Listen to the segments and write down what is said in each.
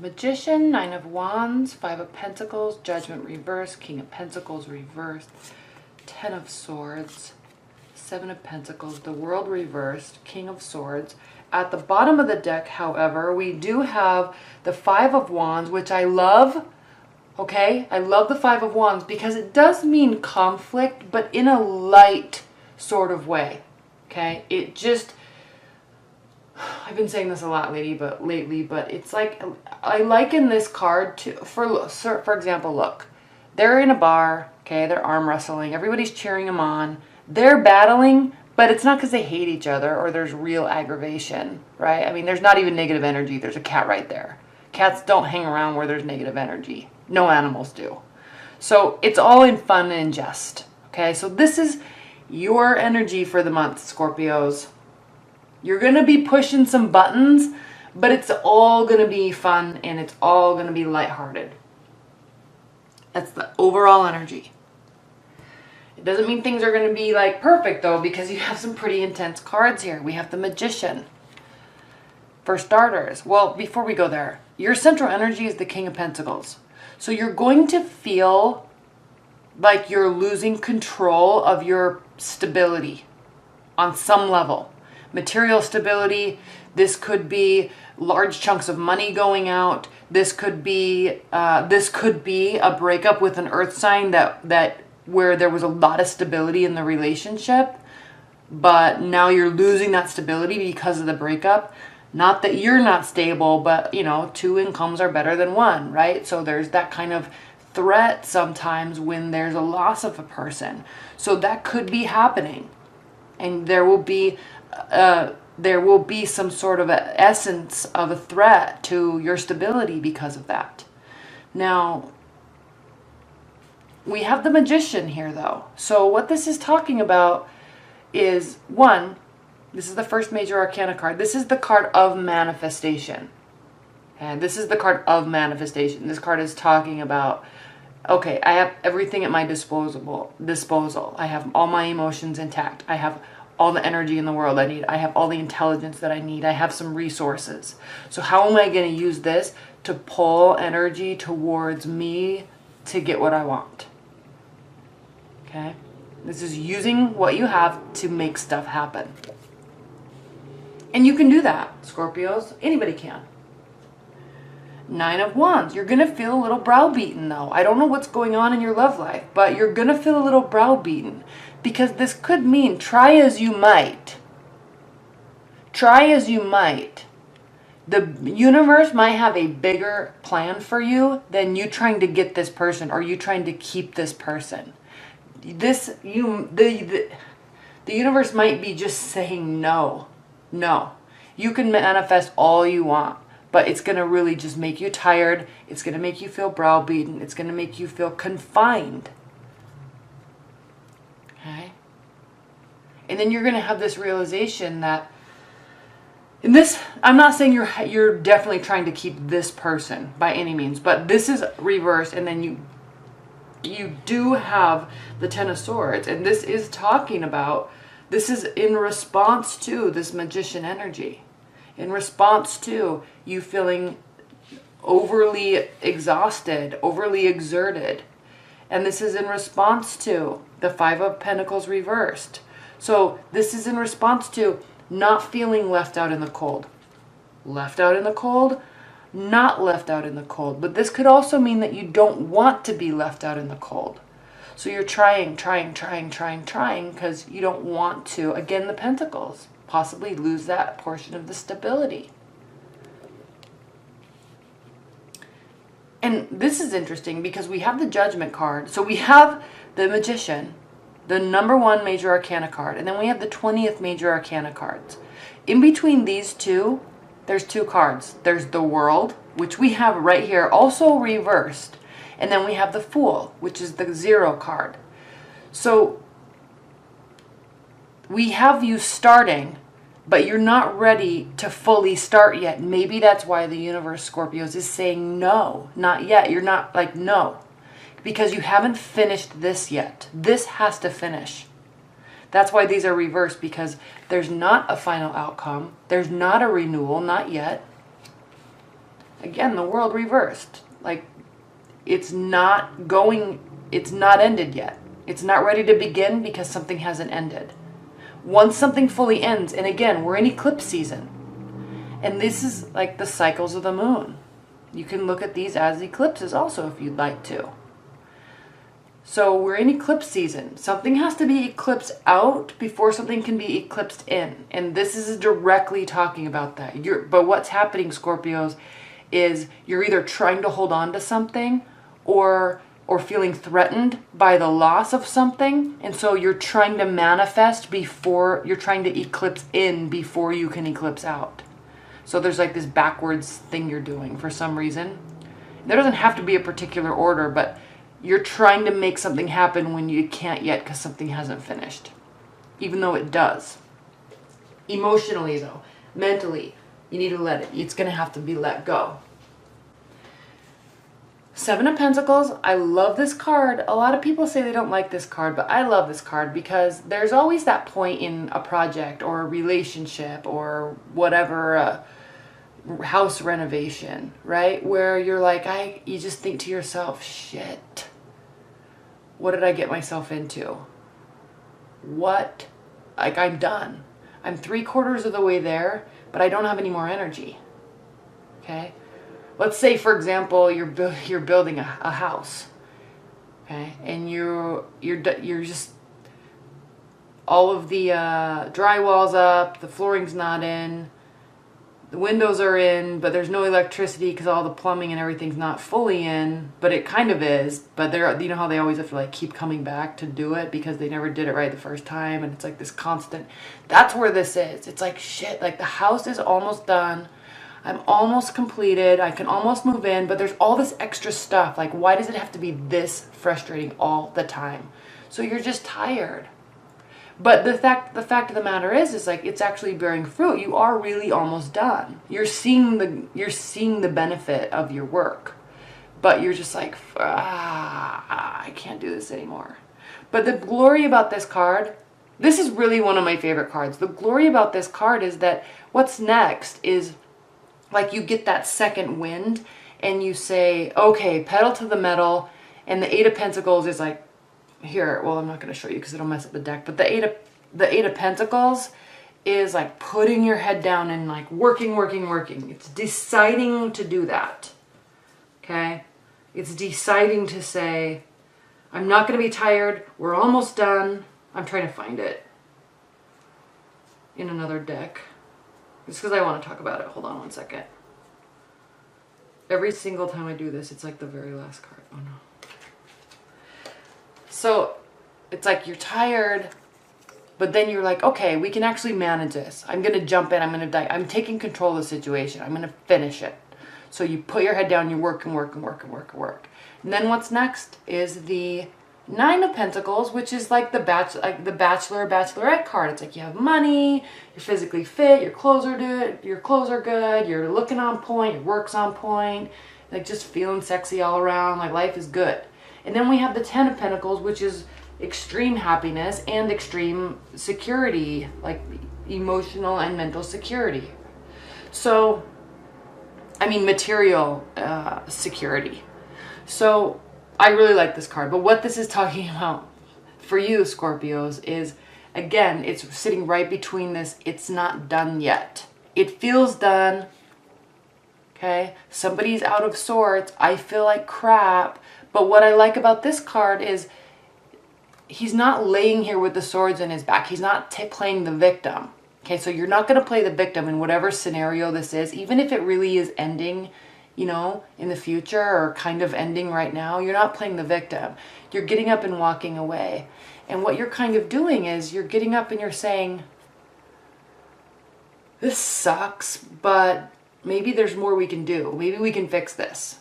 Magician, Nine of Wands, Five of Pentacles, Judgment reversed, King of Pentacles reversed, Ten of Swords, Seven of Pentacles, the World reversed, King of Swords. At the bottom of the deck, however, we do have the Five of Wands, which I love. Okay, I love the Five of Wands because it does mean conflict, but in a light sort of way. Okay, it just, I've been saying this a lot lately, but it's like, I liken this card to, for example, look, they're in a bar, okay, they're arm wrestling, everybody's cheering them on, they're battling, but it's not because they hate each other or there's real aggravation, right? I mean, there's not even negative energy. There's a cat right there. Cats don't hang around where there's negative energy. No animals do. So it's all in fun and jest, okay? So this is your energy for the month, Scorpios. You're going to be pushing some buttons, but it's all going to be fun and it's all going to be lighthearted. That's the overall energy. It doesn't mean things are going to be like perfect though, because you have some pretty intense cards here. We have the Magician. For starters, well, before we go there, your central energy is the King of Pentacles. So you're going to feel like you're losing control of your stability on some level. Material stability, this could be large chunks of money going out. This could be a breakup with an earth sign that where there was a lot of stability in the relationship, but now you're losing that stability because of the breakup. Not that you're not stable, but you know, two incomes are better than one, right? So there's that kind of threat sometimes when there's a loss of a person. So that could be happening, and there will be some sort of a essence of a threat to your stability because of that. Now, we have the Magician here though. So what this is talking about is, one, this is the first major arcana card. This is the card of manifestation. And this is the card of manifestation. This card is talking about, okay, I have everything at my disposal. I have all my emotions intact. I have all the energy in the world I need. I have all the intelligence that I need. I have some resources. So how am I going to use this to pull energy towards me to get what I want? Okay? This is using what you have to make stuff happen. And you can do that, Scorpios. Anybody can. Nine of Wands. You're going to feel a little browbeaten though. I don't know what's going on in your love life, but you're going to feel a little browbeaten because this could mean try as you might. Try as you might. The universe might have a bigger plan for you than you trying to get this person or you trying to keep this person. The universe might be just saying no. No. You can manifest all you want, but it's going to really just make you tired. It's going to make you feel browbeaten. It's going to make you feel confined. Okay? And then you're going to have this realization that, in this, I'm not saying you're definitely trying to keep this person by any means, but this is reversed, and then you do have the Ten of Swords, and this is talking about, this is in response to this Magician energy, in response to you feeling overly exhausted, overly exerted, and this is in response to the Five of Pentacles reversed. So this is in response to not feeling left out in the cold. Left out in the cold? Not left out in the cold. But this could also mean that you don't want to be left out in the cold. So you're trying because you don't want to, again, the Pentacles, possibly lose that portion of the stability. And this is interesting because we have the Judgment card. So we have the Magician, the number 1 major arcana card, and then we have the 20th major arcana cards. In between these two, there's 2 cards. There's the World, which we have right here, also reversed. And then we have the Fool, which is the 0 card. So we have you starting, but you're not ready to fully start yet. Maybe that's why the universe, Scorpios, is saying no, not yet. You're not like, no, because you haven't finished this yet. This has to finish. That's why these are reversed, because there's not a final outcome. There's not a renewal, not yet. Again, the world reversed. Like, it's not ended yet. It's not ready to begin because something hasn't ended. Once something fully ends, and again, we're in eclipse season. And this is like the cycles of the moon. You can look at these as eclipses also if you'd like to. So we're in eclipse season. Something has to be eclipsed out before something can be eclipsed in. And this is directly talking about that. But what's happening, Scorpios, is you're either trying to hold on to something or feeling threatened by the loss of something. And so you're trying to manifest before, you're trying to eclipse in before you can eclipse out. So there's like this backwards thing you're doing for some reason. There doesn't have to be a particular order, but you're trying to make something happen when you can't yet because something hasn't finished. Even though it does. Emotionally though, mentally, you need to let it. It's going to have to be let go. Seven of Pentacles. I love this card. A lot of people say they don't like this card, but I love this card because there's always that point in a project or a relationship or whatever, house renovation, right? Where you're like, you just think to yourself, shit, what did I get myself into? I'm done. I'm 3/4 of the way there, but I don't have any more energy. Okay? Let's say, for example, you're building a house. Okay? And you're just, all of the drywall's up, the flooring's not in, the windows are in, but there's no electricity because all the plumbing and everything's not fully in, but it kind of is. But you know how they always have to like keep coming back to do it because they never did it right the first time, and it's like this constant. That's where this is. It's like shit, like the house is almost done. I'm almost completed. I can almost move in, but there's all this extra stuff. Like, why does it have to be this frustrating all the time? So you're just tired. But the fact of the matter is like it's actually bearing fruit. You are really almost done. You're seeing the benefit of your work, but you're just like, I can't do this anymore. But the glory about this card, this is really one of my favorite cards. The glory about this card is that what's next is like you get that second wind and you say, okay, pedal to the metal. And the Eight of Pentacles is like, here, well, I'm not going to show you because it'll mess up the deck, but the Eight of Pentacles is like putting your head down and like working. It's deciding to do that. Okay? It's deciding to say, I'm not going to be tired. We're almost done. I'm trying to find it in another deck. It's because I want to talk about it. Hold on one second. Every single time I do this, it's like the very last card. Oh no. So it's like you're tired, but then you're like, okay, we can actually manage this. I'm going to jump in. I'm going to die. I'm taking control of the situation. I'm going to finish it. So you put your head down, you work. And then what's next is the Nine of Pentacles, which is like the bachelor, bachelorette card. It's like you have money, you're physically fit, your clothes are good, you're looking on point, your work's on point, like just feeling sexy all around, like life is good. And then we have the Ten of Pentacles, which is extreme happiness and extreme security, like emotional and mental security. So, I mean, material security. So, I really like this card. But what this is talking about for you, Scorpios, is, again, it's sitting right between this. It's not done yet. It feels done. Okay? Somebody's out of sorts. I feel like crap. But what I like about this card is he's not laying here with the swords in his back. He's not playing the victim. Okay, so you're not going to play the victim in whatever scenario this is, even if it really is ending, you know, in the future or kind of ending right now. You're not playing the victim. You're getting up and walking away. And what you're kind of doing is you're getting up and you're saying, this sucks, but maybe there's more we can do. Maybe we can fix this.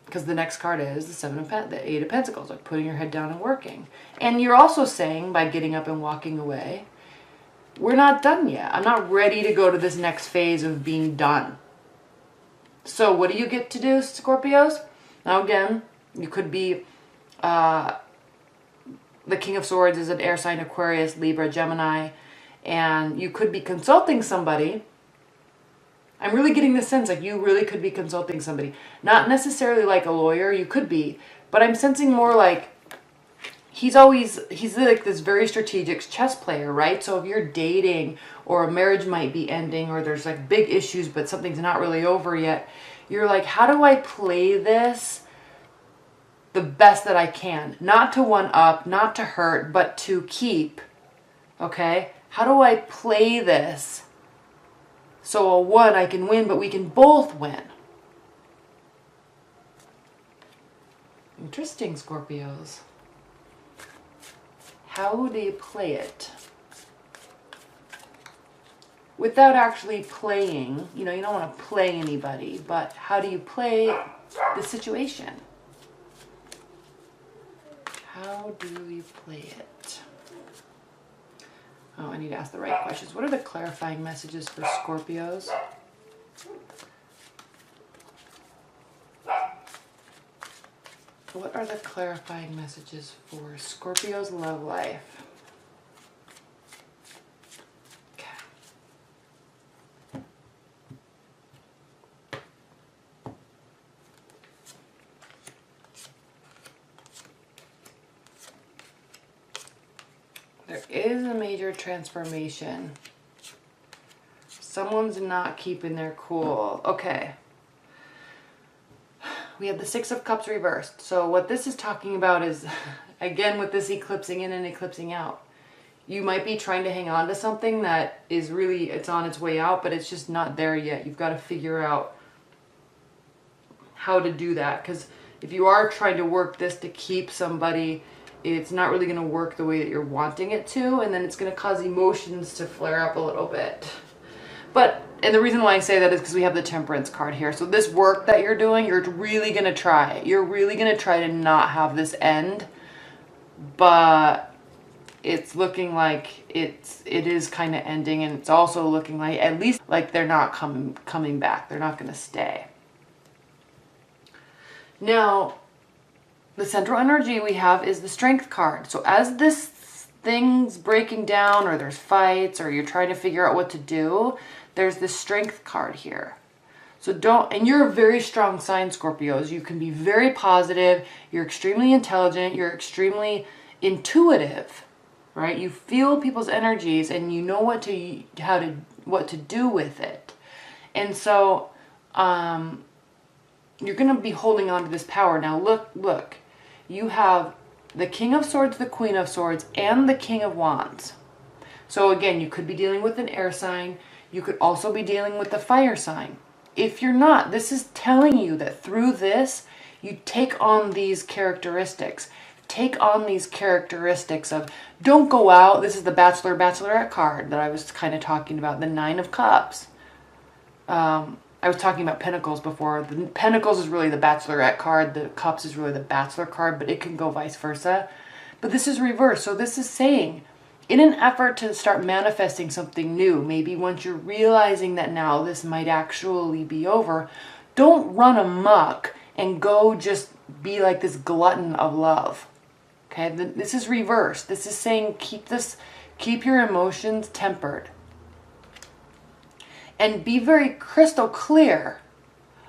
Because the next card is the Eight of Pentacles, like putting your head down and working. And you're also saying, by getting up and walking away, we're not done yet. I'm not ready to go to this next phase of being done. So what do you get to do, Scorpios? Now again, you could be, the King of Swords is an air sign, Aquarius, Libra, Gemini, and you could be consulting somebody I'm really getting the sense like you really could be consulting somebody. Not necessarily like a lawyer, you could be, but I'm sensing more like he's like this very strategic chess player, right? So if you're dating or a marriage might be ending or there's like big issues but something's not really over yet, you're like, how do I play this the best that I can? Not to one up, not to hurt, but to keep, okay? How do I play this so I can win, but we can both win? Interesting, Scorpios. How do you play it? Without actually playing, you know, you don't want to play anybody, but how do you play the situation? How do you play it? Oh, I need to ask the right questions. What are the clarifying messages for Scorpios? What are the clarifying messages for Scorpio's love life? Okay. There is a major transformation. Someone's not keeping their cool. Okay. We have the Six of Cups reversed. So what this is talking about is, again, with this eclipsing in and eclipsing out, you might be trying to hang on to something that is really, it's on its way out, but it's just not there yet. You've got to figure out how to do that. Because if you are trying to work this to keep somebody, it's not really going to work the way that you're wanting it to. And then it's going to cause emotions to flare up a little bit. But, and the reason why I say that is because we have the Temperance card here. So this work that you're doing, you're really going to try. You're really going to try to not have this end. But it's looking like it is kind of ending. And it's also looking like, at least like they're not coming back. They're not going to stay. Now, the central energy we have is the Strength card. So as this thing's breaking down or there's fights or you're trying to figure out what to do, there's this Strength card here. So and you're a very strong sign, Scorpios. You can be very positive. You're extremely intelligent. You're extremely intuitive, right? You feel people's energies and you know what to do with it. And so you're going to be holding on to this power. Now look. You have the King of Swords, the Queen of Swords, and the King of Wands. So again, you could be dealing with an air sign. You could also be dealing with the fire sign. If you're not, this is telling you that through this, you take on these characteristics. Take on these characteristics of, don't go out. This is the Bachelor, Bachelorette card that I was kind of talking about, the Nine of Cups. I was talking about Pentacles before. The Pentacles is really the Bachelorette card. The Cups is really the Bachelor card, but it can go vice versa. But this is reversed. So this is saying, in an effort to start manifesting something new, maybe once you're realizing that now this might actually be over, don't run amok and go just be like this glutton of love. Okay, this is reversed. This is saying keep your emotions tempered. And be very crystal clear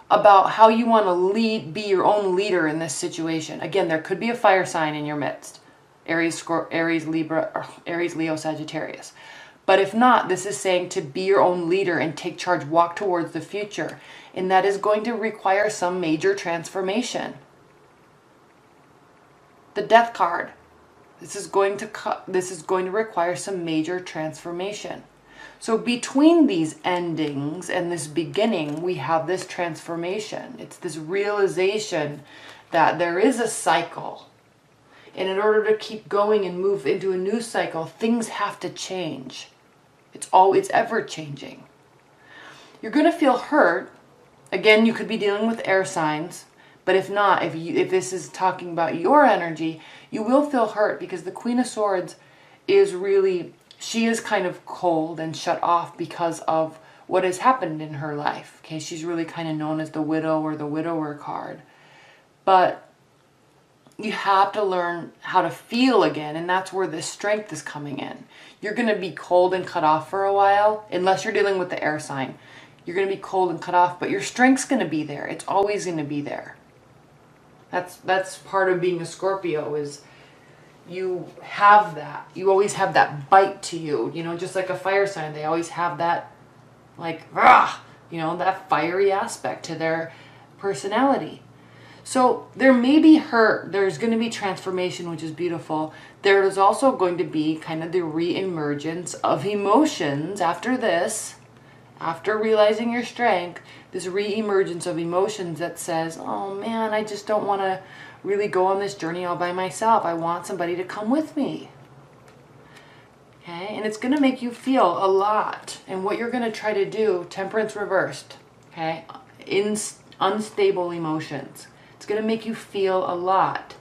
about how you want to be your own leader in this situation. Again, there could be a fire sign in your midst. Aries, Libra, or Aries, Leo, Sagittarius. But if not, this is saying to be your own leader and take charge, walk towards the future. And that is going to require some major transformation. The Death card. This is going to require some major transformation. So between these endings and this beginning, we have this transformation. It's this realization that there is a cycle. And in order to keep going and move into a new cycle, things have to change. It's ever changing. You're going to feel hurt. Again, you could be dealing with air signs. But if not, if this is talking about your energy, you will feel hurt because the Queen of Swords is really, she is kind of cold and shut off because of what has happened in her life. Okay, she's really kind of known as the widow or the widower card. But you have to learn how to feel again, and that's where the strength is coming in. You're going to be cold and cut off for a while, unless you're dealing with the air sign. You're going to be cold and cut off, but your strength's going to be there. It's always going to be there. That's part of being a Scorpio, is you have that. You always have that bite to you. You know, just like a fire sign, they always have that, like, rah, you know, that fiery aspect to their personality. So there may be hurt. There's going to be transformation, which is beautiful. There is also going to be kind of the re-emergence of emotions after this. After realizing your strength, this re-emergence of emotions that says, oh man, I just don't want to really go on this journey all by myself. I want somebody to come with me. Okay, and it's going to make you feel a lot. And what you're going to try to do, temperance reversed, okay, in unstable emotions. It's going to make you feel a lot.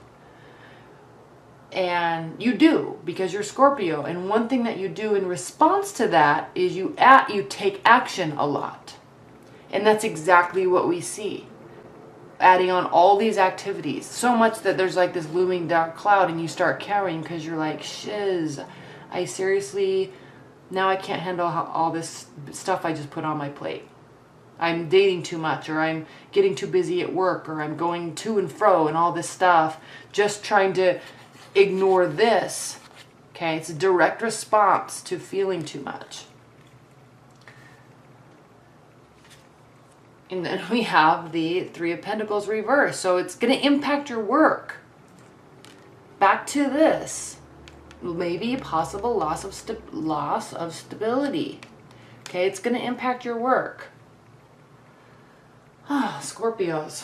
And you do, because you're Scorpio. And one thing that you do in response to that is you take action a lot. And that's exactly what we see. Adding on all these activities. So much that there's like this looming dark cloud and you start carrying because you're like, shiz, I seriously, now I can't handle all this stuff I just put on my plate. I'm dating too much, or I'm getting too busy at work, or I'm going to and fro and all this stuff, just trying to ignore this. Okay, it's a direct response to feeling too much. And then we have the Three of Pentacles reversed. So it's going to impact your work. Back to this. Maybe possible loss of stability. Okay, it's going to impact your work. Ah, Scorpios.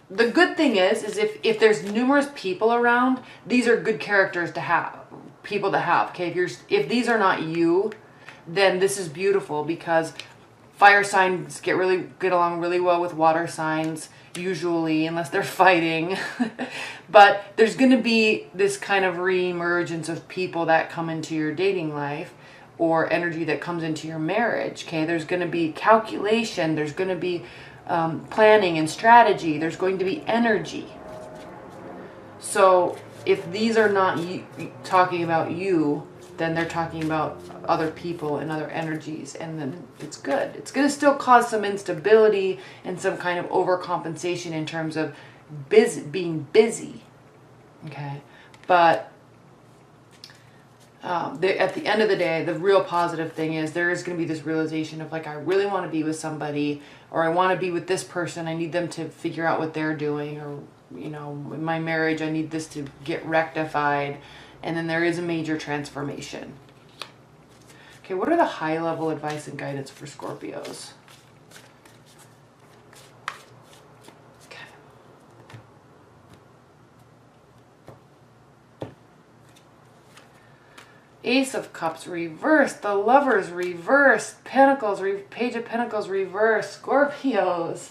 The good thing is if there's numerous people around, these are good characters to have. People to have. Okay, if these are not you, then this is beautiful, because fire signs get along really well with water signs, usually, unless they're fighting. But there's going to be this kind of re-emergence of people that come into your dating life, or energy that comes into your marriage. Okay, there's going to be calculation, there's going to be planning and strategy, there's going to be energy. So if these are not you, talking about you, then they're talking about other people and other energies, and then it's good. It's going to still cause some instability and some kind of overcompensation in terms of being busy. Okay, but at the end of the day, the real positive thing is there is going to be this realization of, like, I really want to be with somebody, or I want to be with this person. I need them to figure out what they're doing, or, you know, in my marriage, I need this to get rectified. And then there is a major transformation. Okay, what are the high-level advice and guidance for Scorpios? Okay. Ace of Cups reversed, the Lovers reversed, Pentacles, Page of Pentacles reversed, Scorpios.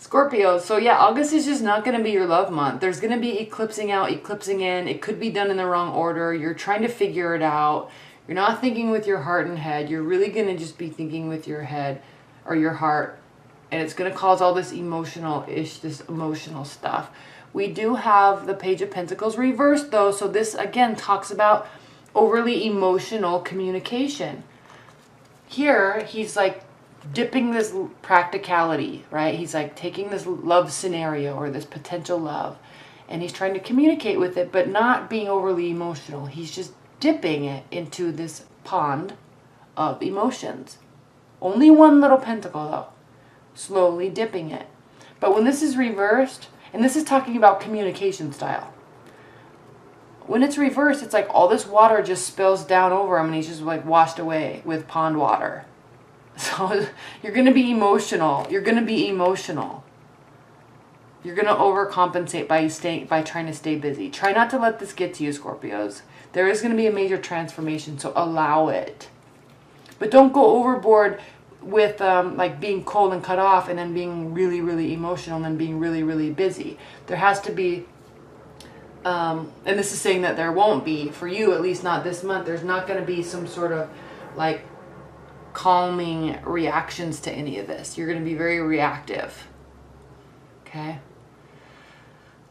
Scorpios. So yeah, August is just not going to be your love month. There's going to be eclipsing out, eclipsing in. It could be done in the wrong order. You're trying to figure it out. You're not thinking with your heart and head. You're really going to just be thinking with your head or your heart. And it's going to cause all this this emotional stuff. We do have the Page of Pentacles reversed though. So this again talks about overly emotional communication. Here, he's like dipping this practicality, right? He's like taking this love scenario or this potential love, and he's trying to communicate with it, but not being overly emotional. He's just dipping it into this pond of emotions. Only one little pentacle though, slowly dipping it. But when this is reversed, and this is talking about communication style, when it's reversed, it's like all this water just spills down over him and he's just like washed away with pond water. So you're going to be emotional. You're going to be emotional. You're going to overcompensate by trying to stay busy. Try not to let this get to you, Scorpios. There is going to be a major transformation, so allow it. But don't go overboard with like being cold and cut off and then being really, really emotional and then being really, really busy. There has to be, and this is saying that there won't be, for you, at least not this month, there's not going to be some sort of like calming reactions to any of this. You're going to be very reactive. Okay.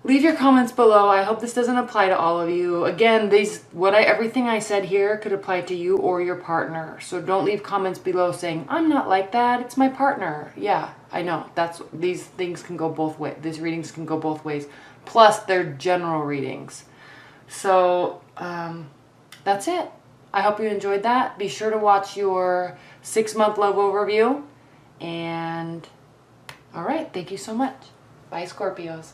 Leave your comments below. I hope this doesn't apply to all of you. Again, everything I said here could apply to you or your partner. So don't leave comments below saying, I'm not like that, it's my partner. Yeah, I know. These things can go both ways. These readings can go both ways. Plus, they're general readings. So, that's it. I hope you enjoyed that. Be sure to watch your 6-month love overview. And, all right, thank you so much. Bye, Scorpios.